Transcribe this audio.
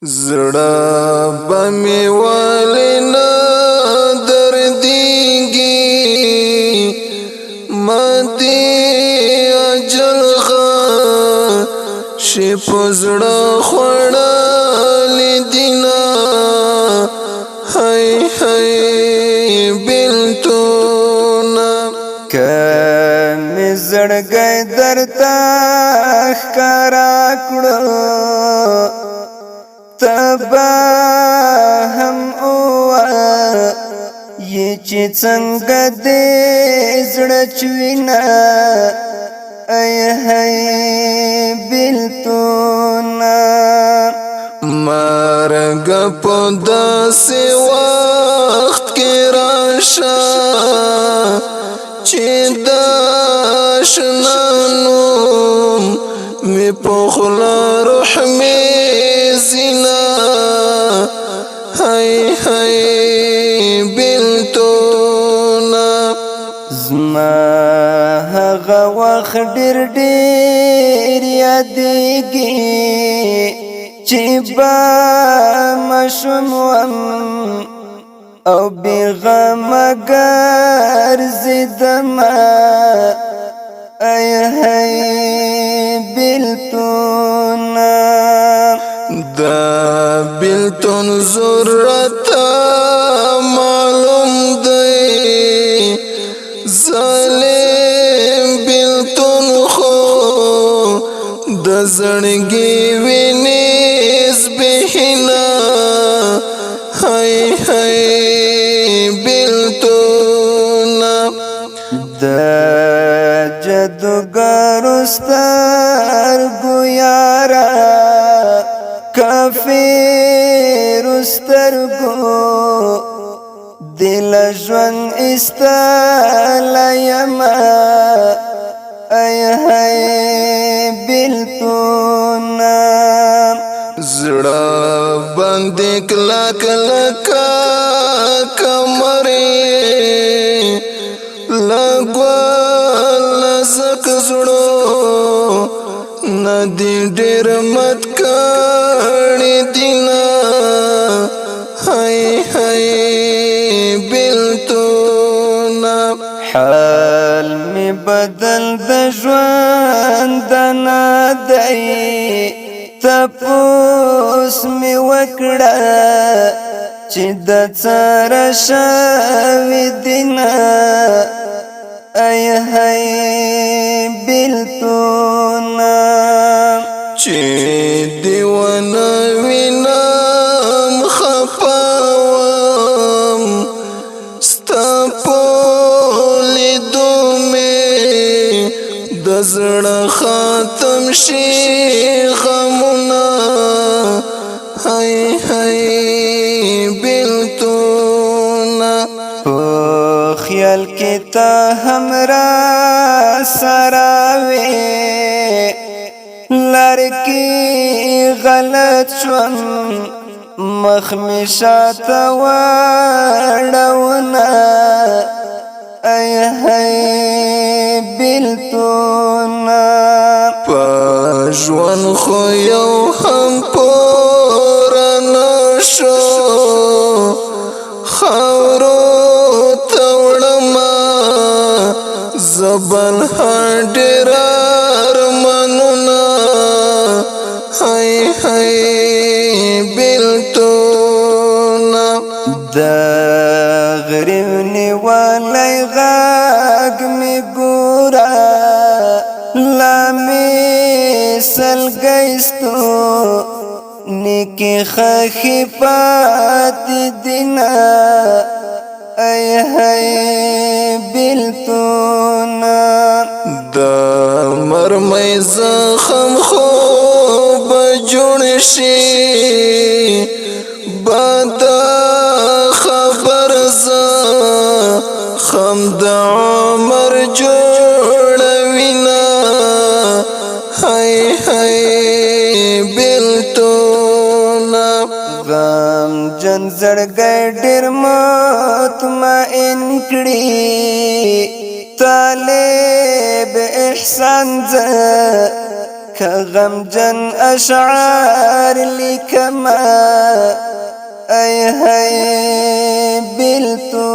زړه به مې ولې نه دردېږي ما دې اجل غاشي په زړه خوړلې دینه هی هی بېلتونه که مې زړګی درته ښکاره کړو تبا هم وایې چې څنګه دې زړه چوینه ای هی بېلتونه مرګ په داسې وخت کې راشه چې د اشنا نوم مې په خوله روح مې ځینه هی هی بېلتونه زما هغه وخت ډېر یادېږي چې با ماشوم وم او بېغمه ګرځېدمه ای هی بېلتونه د بېلتون زور راته معلوم دی ظالم بېلتون خو د زړګي وینې زبېښینه هی هی بېلتونه د جادوګرو سترګو یاره کافرو سترګو دل ژوند ایستلی یمه ای هی بېلتونه زړه باندې کلک لکه کمرې لګول نازک زړو نه دې ډېر مات کړي دینه هی هی بېلتونه حال می بدل د ژوند نه دی تپوس می وکړه چې د څه شوي دینه ای هی بېلتونه چې دې ونه وینم خفه وم ستا په لیدو مې د زړه ختم شي غمونه هی هی بېلتونه په خیال کې ته هم را سره وې لار کې غلط شوم مخ مې شاته واړونه ای هی بېلتونه په ژوند خو یو هم پوره نشو خاورو ته وړمه زبل ډېر ارمانونه هی هی بېلتونه د غریب نیولی غږ مې ګوره لا مې سلګی ستوني خښې پاتې دینه ای هی بېلتونه د مرمۍ زخم خو به جوړ شي بد خبر زخم د عمر جوړوینه هی هی بېلتونه غمجن زړګی ډېر مطمئن کړي طالب احسان که غمجن اشعار لیکما ای هی بیلتو